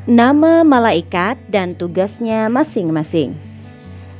Nama malaikat dan tugasnya masing-masing.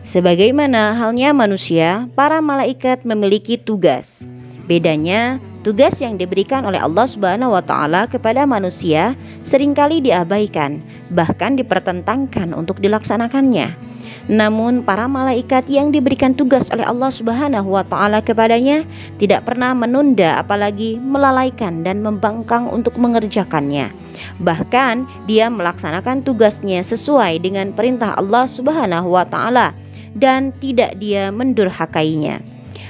Sebagaimana halnya manusia, para malaikat memiliki tugas. Bedanya, tugas yang diberikan oleh Allah Subhanahu wa Ta'ala kepada manusia seringkali diabaikan, bahkan dipertentangkan untuk dilaksanakannya. Namun para malaikat yang diberikan tugas oleh Allah Subhanahu wa Ta'ala kepadanya tidak pernah menunda, apalagi melalaikan dan membangkang untuk mengerjakannya. Bahkan dia melaksanakan tugasnya sesuai dengan perintah Allah Subhanahu wa Ta'ala dan tidak dia mendurhakainya.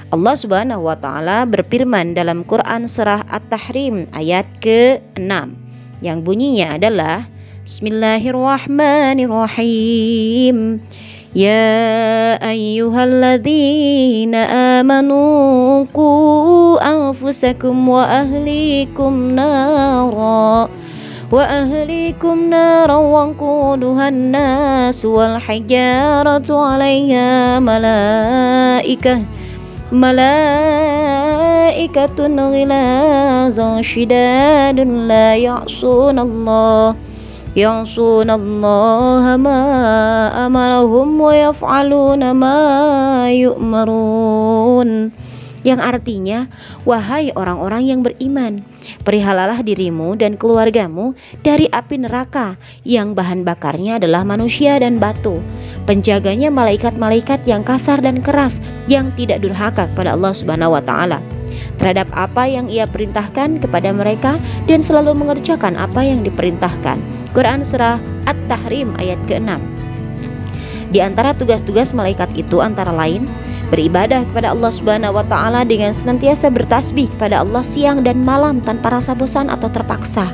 Allah Subhanahu wa Ta'ala berfirman dalam Quran surah At-Tahrim ayat ke-6 yang bunyinya adalah Bismillahirrahmanirrahim. Ya ayyuhalladzina amanu qu anfusakum wa ahlikum nara وقودها الناس والحجارة عليها ملائكة غلاظ شداد لا يعصون الله ما أمرهم ويفعلون ما يؤمرون. Yang artinya, wahai orang-orang yang beriman, perihalalah dirimu dan keluargamu dari api neraka yang bahan bakarnya adalah manusia dan batu. Penjaganya malaikat-malaikat yang kasar dan keras, yang tidak durhaka kepada Allah Subhanahu wa Ta'ala terhadap apa yang ia perintahkan kepada mereka dan selalu mengerjakan apa yang diperintahkan. Quran surah At-Tahrim ayat ke-6. Di antara tugas-tugas malaikat itu antara lain beribadah kepada Allah Subhanahu wa Ta'ala dengan senantiasa bertasbih kepada Allah siang dan malam tanpa rasa bosan atau terpaksa,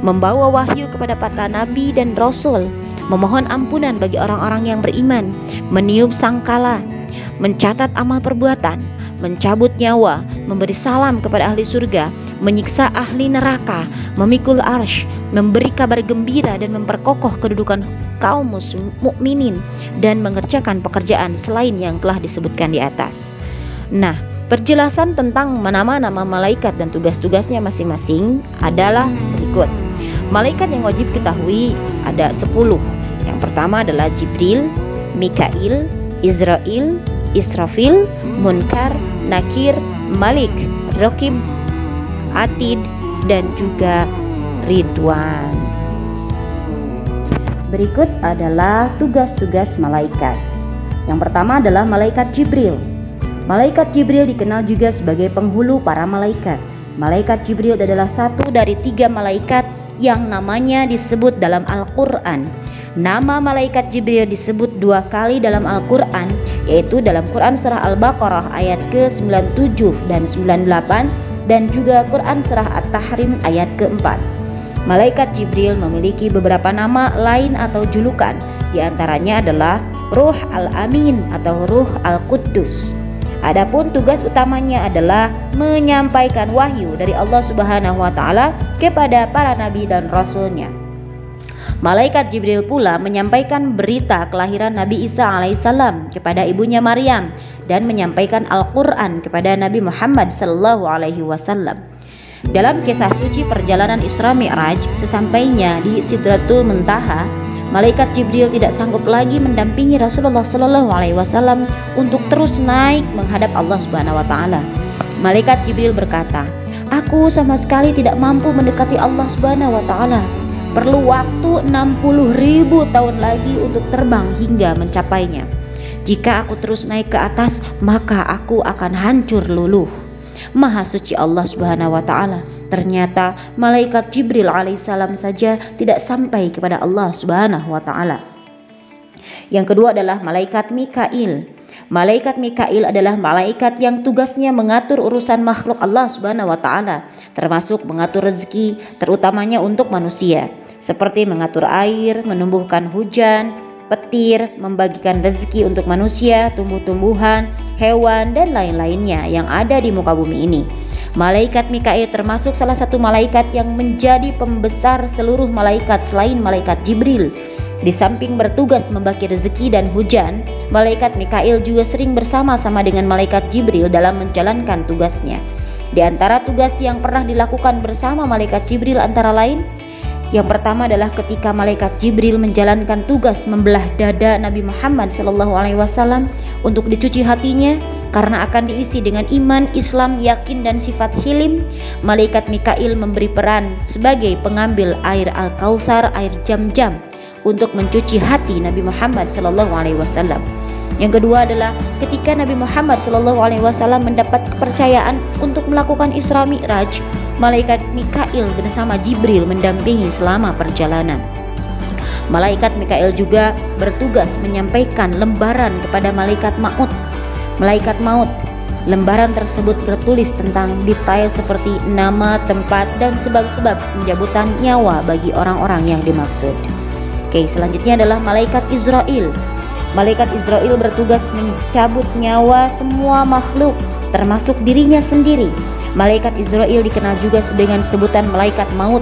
membawa wahyu kepada para nabi dan rasul, memohon ampunan bagi orang-orang yang beriman, meniup sangkala, mencatat amal perbuatan, mencabut nyawa, memberi salam kepada ahli surga, menyiksa ahli neraka, memikul arsy, memberi kabar gembira dan memperkokoh kedudukan kaum mukminin dan mengerjakan pekerjaan selain yang telah disebutkan di atas. Nah, perjelasan tentang nama-nama malaikat dan tugas-tugasnya masing-masing adalah berikut. Malaikat yang wajib ketahui ada 10. Yang pertama adalah Jibril, Mikail, Israil, Israfil, Munkar, Nakir, Malik, Raqib, Atid, dan juga Ridwan. Berikut adalah tugas-tugas malaikat. Yang pertama adalah malaikat Jibril. Malaikat Jibril dikenal juga sebagai penghulu para malaikat. Malaikat Jibril adalah satu dari 3 malaikat yang namanya disebut dalam Al-Quran. Nama malaikat Jibril disebut 2 kali dalam Al-Quran, yaitu dalam Quran surah Al-Baqarah ayat ke-97 dan 98 dan juga Quran surah At-Tahrim ayat ke-4. Malaikat Jibril memiliki beberapa nama lain atau julukan. Di antaranya adalah Ruh Al-Amin atau Ruh Al-Quddus. Adapun tugas utamanya adalah menyampaikan wahyu dari Allah Subhanahu wa Ta'ala kepada para nabi dan rasulnya. Malaikat Jibril pula menyampaikan berita kelahiran Nabi Isa alaihissalam kepada ibunya Maryam dan menyampaikan Al-Quran kepada Nabi Muhammad sallallahu alaihi wasallam. Dalam kisah suci perjalanan Isra Mi'raj, sesampainya di Sidratul Muntaha, malaikat Jibril tidak sanggup lagi mendampingi Rasulullah sallallahu alaihi wasallam untuk terus naik menghadap Allah Subhanahu wa Ta'ala. Malaikat Jibril berkata, "Aku sama sekali tidak mampu mendekati Allah Subhanahu wa Ta'ala. Perlu waktu 60.000 tahun lagi untuk terbang hingga mencapainya. Jika aku terus naik ke atas, maka aku akan hancur luluh." Maha suci Allah Subhanahu wa Ta'ala. Ternyata malaikat Jibril alaihissalam saja tidak sampai kepada Allah Subhanahu wa Ta'ala. Yang kedua adalah malaikat Mikail. Malaikat Mikail adalah malaikat yang tugasnya mengatur urusan makhluk Allah Subhanahu wa Ta'ala, termasuk mengatur rezeki, terutamanya untuk manusia, seperti mengatur air, menumbuhkan hujan, petir, membagikan rezeki untuk manusia, tumbuh-tumbuhan, hewan, dan lain-lainnya yang ada di muka bumi ini. Malaikat Mikail termasuk salah satu malaikat yang menjadi pembesar seluruh malaikat selain malaikat Jibril. Di samping bertugas membagi rezeki dan hujan, malaikat Mikail juga sering bersama-sama dengan malaikat Jibril dalam menjalankan tugasnya. Di antara tugas yang pernah dilakukan bersama malaikat Jibril antara lain, Yang pertama adalah ketika malaikat Jibril menjalankan tugas membelah dada Nabi Muhammad SAW untuk dicuci hatinya karena akan diisi dengan iman, Islam, yakin dan sifat hilim. Malaikat Mikail memberi peran sebagai pengambil air Al-Kautsar, air Jam-Jam, untuk mencuci hati Nabi Muhammad SAW. Yang kedua adalah ketika Nabi Muhammad SAW mendapat kepercayaan untuk melakukan Isra Mi'raj, malaikat Mikail bersama Jibril mendampingi selama perjalanan. Malaikat Mikail juga bertugas menyampaikan lembaran kepada malaikat Maut. Malaikat Maut, lembaran tersebut bertulis tentang detail seperti nama, tempat, dan sebab-sebab pencabutan nyawa bagi orang-orang yang dimaksud. Oke, selanjutnya adalah malaikat Israel. Malaikat Israel bertugas mencabut nyawa semua makhluk, termasuk dirinya sendiri. Malaikat Israel dikenal juga dengan sebutan malaikat maut.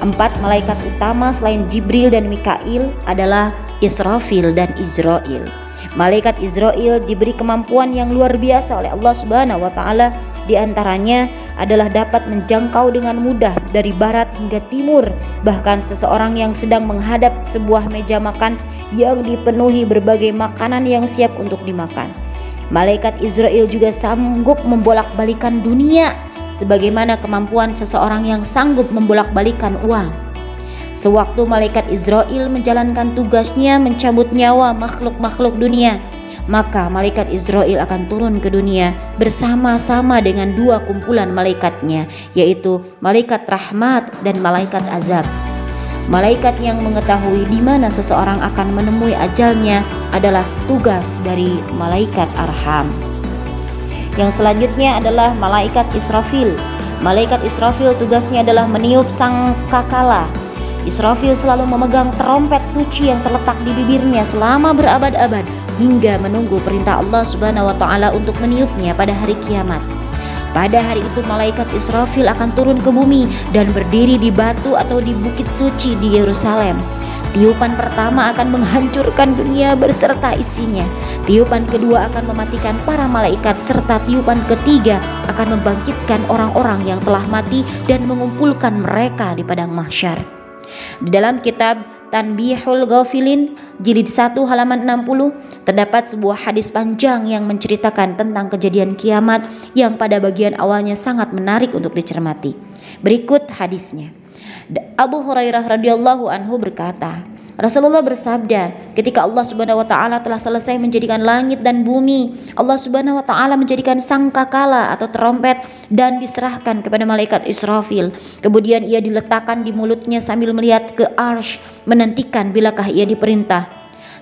4 malaikat utama selain Jibril dan Mikail adalah Israfil dan Israil. Malaikat Israil diberi kemampuan yang luar biasa oleh Allah Subhanahu wa taala. Di antaranya adalah dapat menjangkau dengan mudah dari barat hingga timur, bahkan seseorang yang sedang menghadap sebuah meja makan yang dipenuhi berbagai makanan yang siap untuk dimakan. Malaikat Israel juga sanggup membolak-balikan dunia sebagaimana kemampuan seseorang yang sanggup membolak-balikan uang. Sewaktu malaikat Israel menjalankan tugasnya mencabut nyawa makhluk-makhluk dunia, maka malaikat Israel akan turun ke dunia bersama-sama dengan 2 kumpulan malaikatnya, yaitu malaikat rahmat dan malaikat azab. Malaikat yang mengetahui di mana seseorang akan menemui ajalnya adalah tugas dari malaikat arham. Yang selanjutnya adalah malaikat Israfil. Malaikat Israfil tugasnya adalah meniup sangkakala. Israfil selalu memegang trompet suci yang terletak di bibirnya selama berabad-abad hingga menunggu perintah Allah Subhanahu wa taala untuk meniupnya pada hari kiamat. Pada hari itu malaikat Israfil akan turun ke bumi dan berdiri di batu atau di bukit suci di Yerusalem. Tiupan pertama akan menghancurkan dunia berserta isinya. Tiupan kedua akan mematikan para malaikat, serta tiupan ketiga akan membangkitkan orang-orang yang telah mati dan mengumpulkan mereka di padang mahsyar. Di dalam kitab Tanbihul Ghafilin jilid 1 halaman 60 terdapat sebuah hadis panjang yang menceritakan tentang kejadian kiamat yang pada bagian awalnya sangat menarik untuk dicermati. Berikut hadisnya. Abu Hurairah radhiyallahu anhu berkata, Rasulullah bersabda, ketika Allah Subhanahu wa taala telah selesai menjadikan langit dan bumi, Allah Subhanahu wa taala menjadikan sangkakala atau trompet dan diserahkan kepada malaikat Israfil. Kemudian ia diletakkan di mulutnya sambil melihat ke arsy, menantikan bilakah ia diperintah.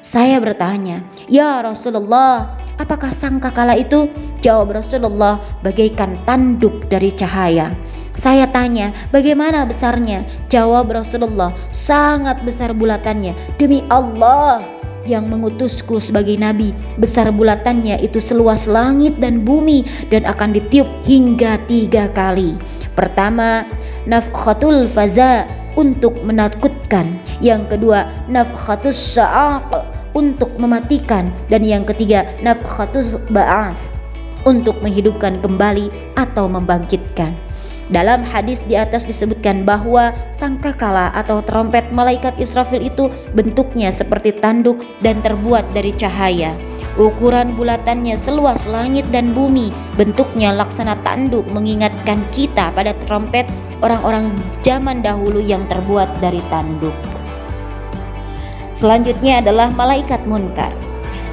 Saya bertanya, "Ya Rasulullah, apakah sangkakala itu?" Jawab Rasulullah, "Bagaikan tanduk dari cahaya." Saya tanya, "Bagaimana besarnya?" Jawab Rasulullah, "Sangat besar bulatannya. Demi Allah yang mengutusku sebagai nabi, besar bulatannya itu seluas langit dan bumi dan akan ditiup hingga 3 kali. Pertama, nafkhatul faza, untuk menakutkan. Yang kedua, nafkhatus sa'aq, untuk mematikan. Dan yang ketiga, nafkhatus ba'ats, untuk menghidupkan kembali atau membangkitkan. Dalam hadis di atas disebutkan bahwa sangkakala atau trompet malaikat Israfil itu bentuknya seperti tanduk dan terbuat dari cahaya. Ukuran bulatannya seluas langit dan bumi, bentuknya laksana tanduk, mengingatkan kita pada trompet orang-orang zaman dahulu yang terbuat dari tanduk. Selanjutnya adalah malaikat munkar.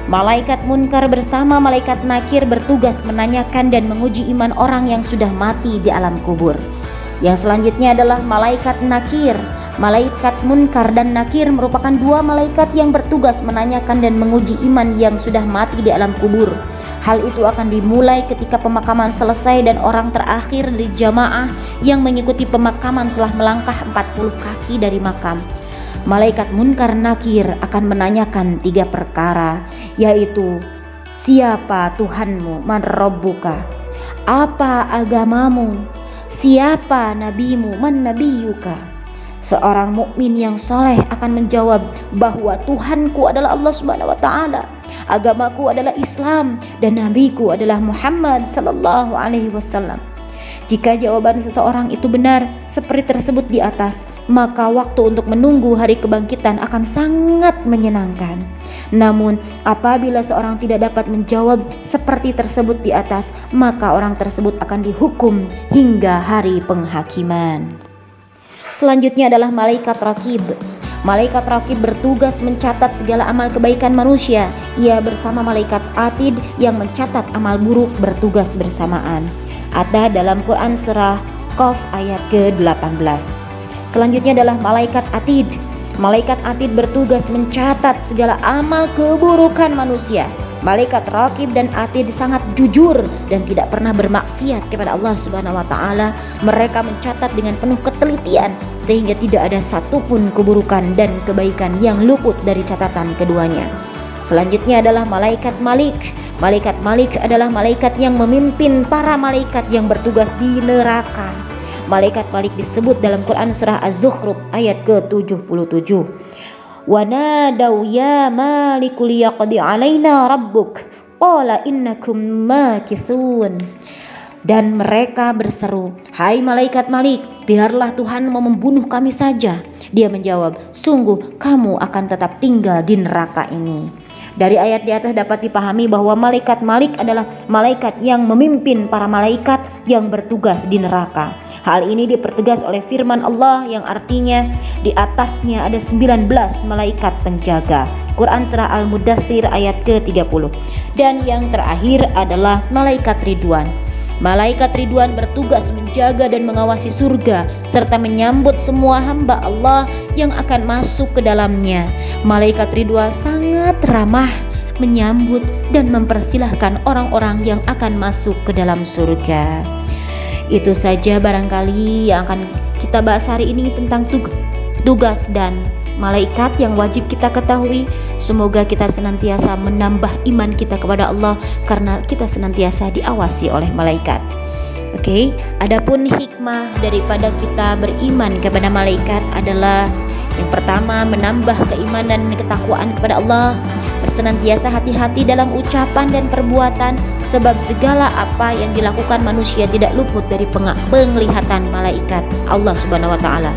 Malaikat munkar bersama malaikat nakir bertugas menanyakan dan menguji iman orang yang sudah mati di alam kubur. Yang selanjutnya adalah malaikat nakir. Malaikat munkar dan nakir merupakan 2 malaikat yang bertugas menanyakan dan menguji iman yang sudah mati di alam kubur. Hal itu akan dimulai ketika pemakaman selesai dan orang terakhir dari jamaah yang mengikuti pemakaman telah melangkah 40 kaki dari makam. Malaikat munkar nakir akan menanyakan 3 perkara, yaitu siapa Tuhanmu, man rabbuka, apa agamamu, siapa nabimu, man nabiyuka. Seorang mukmin yang soleh akan menjawab bahwa Tuhanku adalah Allah Subhanahu wa taala, agamaku adalah Islam, dan nabiku adalah Muhammad sallallahu alaihi wasallam. Jika jawaban seseorang itu benar seperti tersebut di atas, maka waktu untuk menunggu hari kebangkitan akan sangat menyenangkan. Namun, apabila seorang tidak dapat menjawab seperti tersebut di atas, maka orang tersebut akan dihukum hingga hari penghakiman. Selanjutnya adalah malaikat raqib. Malaikat raqib bertugas mencatat segala amal kebaikan manusia. Ia bersama malaikat atid yang mencatat amal buruk bertugas bersamaan. Ada dalam Quran surah Qaf ayat ke-18. Selanjutnya adalah malaikat atid. Malaikat atid bertugas mencatat segala amal keburukan manusia. Malaikat raqib dan atid sangat jujur dan tidak pernah bermaksiat kepada Allah Subhanahu wa taala. Mereka mencatat dengan penuh ketelitian sehingga tidak ada satupun keburukan dan kebaikan yang luput dari catatan keduanya. Selanjutnya adalah malaikat malik. Malaikat malik adalah malaikat yang memimpin para malaikat yang bertugas di neraka. Malaikat malik disebut dalam Quran surah Az-Zukhruf ayat ke-77. Wa nadau ya maliku liyaqdi alaina rabbuk qala innakum makithun. Dan mereka berseru, "Hai malaikat malik, biarlah Tuhan mau membunuh kami saja." Dia menjawab, "Sungguh kamu akan tetap tinggal di neraka ini." Dari ayat di atas dapat dipahami bahwa malaikat malik adalah malaikat yang memimpin para malaikat yang bertugas di neraka. Hal ini dipertegas oleh firman Allah yang artinya di atasnya ada 19 malaikat penjaga. Quran surah Al-Mudaththir ayat ke-30. Dan yang terakhir adalah malaikat Ridwan. Malaikat Ridwan bertugas menjaga dan mengawasi surga serta menyambut semua hamba Allah yang akan masuk ke dalamnya. Malaikat Ridwan sangat ramah menyambut dan mempersilahkan orang-orang yang akan masuk ke dalam surga. Itu saja barangkali yang akan kita bahas hari ini tentang tugas dan malaikat yang wajib kita ketahui. Semoga kita senantiasa menambah iman kita kepada Allah karena kita senantiasa diawasi oleh malaikat. Oke, adapun hikmah daripada kita beriman kepada malaikat adalah yang pertama, menambah keimanan dan ketakwaan kepada Allah. Bersenantiasa hati-hati dalam ucapan dan perbuatan, sebab segala apa yang dilakukan manusia tidak luput dari penglihatan malaikat Allah Subhanahu wa taala.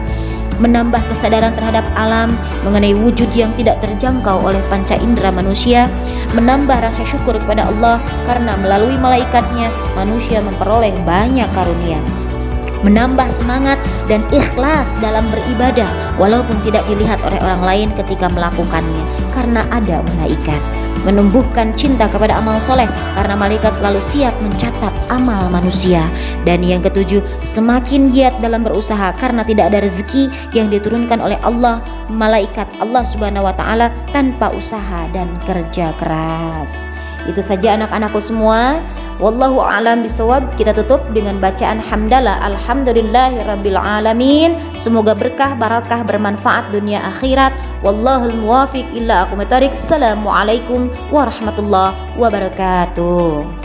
Menambah kesadaran terhadap alam mengenai wujud yang tidak terjangkau oleh panca indera manusia. Menambah rasa syukur kepada Allah karena melalui malaikatnya manusia memperoleh banyak karunia. Menambah semangat dan ikhlas dalam beribadah walaupun tidak dilihat oleh orang lain ketika melakukannya karena ada malaikat. Menumbuhkan cinta kepada amal soleh karena malaikat selalu siap mencatat amal manusia. Dan yang ketujuh, semakin giat dalam berusaha karena tidak ada rezeki yang diturunkan oleh Allah, malaikat Allah Subhanahu wa taala tanpa usaha dan kerja keras. Itu saja anak-anakku semua. Wallahu a'lam bisawab. Kita tutup dengan bacaan hamdalah alhamdulillahirabbil alamin. Semoga berkah, barakah, bermanfaat dunia akhirat. Wallahul muwafiq illa aqwamit thoriq. Assalamualaikum warahmatullahi wabarakatuh.